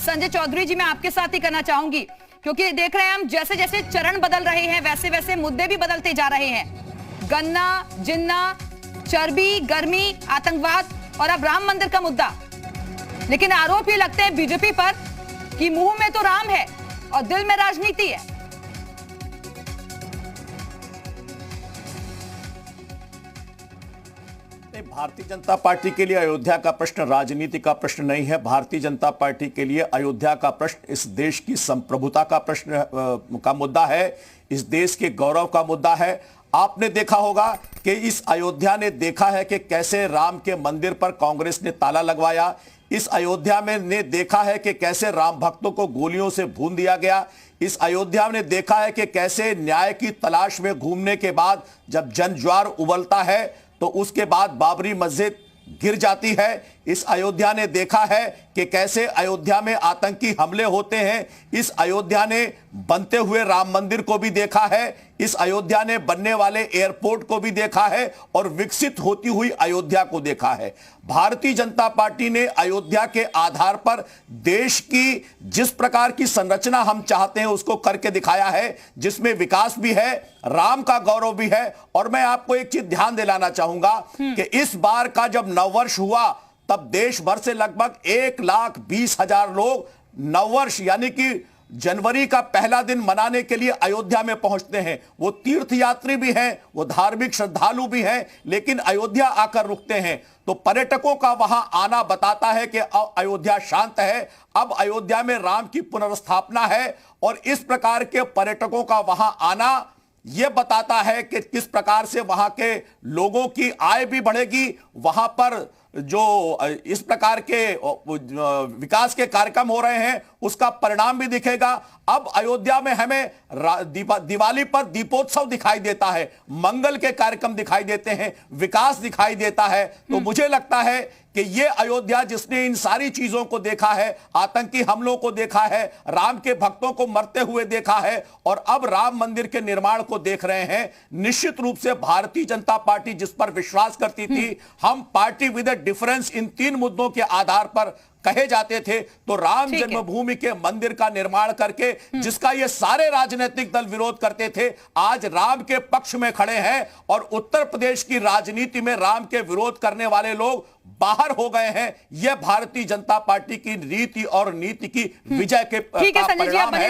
संजय चौधरी जी, मैं आपके साथ ही करना चाहूंगी, क्योंकि देख रहे हैं हम जैसे जैसे चरण बदल रहे हैं वैसे वैसे मुद्दे भी बदलते जा रहे हैं। गन्ना, जिन्ना, चर्बी, गर्मी, आतंकवाद और अब राम मंदिर का मुद्दा। लेकिन आरोप ये लगते हैं बीजेपी पर कि मुंह में तो राम है और दिल में राजनीति है। भारतीय जनता पार्टी के लिए अयोध्या का प्रश्न राजनीति का प्रश्न नहीं है। भारतीय जनता पार्टी के लिए अयोध्या का प्रश्न इस देश की संप्रभुता का प्रश्न का मुद्दा है, इस देश के गौरव का मुद्दा है। आपने देखा होगा कि इस अयोध्या ने देखा है कि कैसे राम के मंदिर पर कांग्रेस ने ताला लगवाया। इस अयोध्या में ने देखा है कि कैसे राम भक्तों को गोलियों से भून दिया गया। इस अयोध्या ने देखा है कि कैसे न्याय की तलाश में घूमने के बाद जब जनज्वार उबलता है तो उसके बाद बाबरी मस्जिद गिर जाती है। इस अयोध्या ने देखा है कि कैसे अयोध्या में आतंकी हमले होते हैं। इस अयोध्या ने बनते हुए राम मंदिर को भी देखा है। इस अयोध्या ने बनने वाले एयरपोर्ट को भी देखा है और विकसित होती हुई अयोध्या को देखा है। भारतीय जनता पार्टी ने अयोध्या के आधार पर देश की जिस प्रकार की संरचना हम चाहते हैं उसको करके दिखाया है, जिसमें विकास भी है, राम का गौरव भी है। और मैं आपको एक चीज ध्यान दिलाना चाहूंगा कि इस बार का जब नववर्ष हुआ तब देश भर से लगभग 1,20,000 लोग नववर्ष यानी कि जनवरी का पहला दिन मनाने के लिए अयोध्या में पहुंचते हैं। वो तीर्थयात्री भी हैं, वो धार्मिक श्रद्धालु भी हैं, लेकिन अयोध्या आकर रुकते हैं। तो पर्यटकों का वहां आना बताता है कि अयोध्या शांत है, अब अयोध्या में राम की पुनर्स्थापना है। और इस प्रकार के पर्यटकों का वहां आना यह बताता है कि किस प्रकार से वहां के लोगों की आय भी बढ़ेगी। वहां पर जो इस प्रकार के विकास के कार्यक्रम हो रहे हैं उसका परिणाम भी दिखेगा। अब अयोध्या में हमें दिवाली पर दीपोत्सव दिखाई देता है, मंगल के कार्यक्रम दिखाई देते हैं, विकास दिखाई देता है। तो मुझे लगता है कि ये अयोध्या जिसने इन सारी चीजों को देखा है, आतंकी हमलों को देखा है, राम के भक्तों को मरते हुए देखा है और अब राम मंदिर के निर्माण को देख रहे हैं, निश्चित रूप से भारतीय जनता पार्टी जिस पर विश्वास करती थी, हम party with a difference in 3 मुद्दों के आधार पर कहे जाते थे, तो राम जन्मभूमि के मंदिर का निर्माण करके जिसका ये सारे राजनीतिक दल विरोध करते थे, आज राम के पक्ष में खड़े हैं। और उत्तर प्रदेश की राजनीति में राम के विरोध करने वाले लोग बाहर हो गए हैं। यह भारतीय जनता पार्टी की रीति और नीति की विजय के परिणाम है।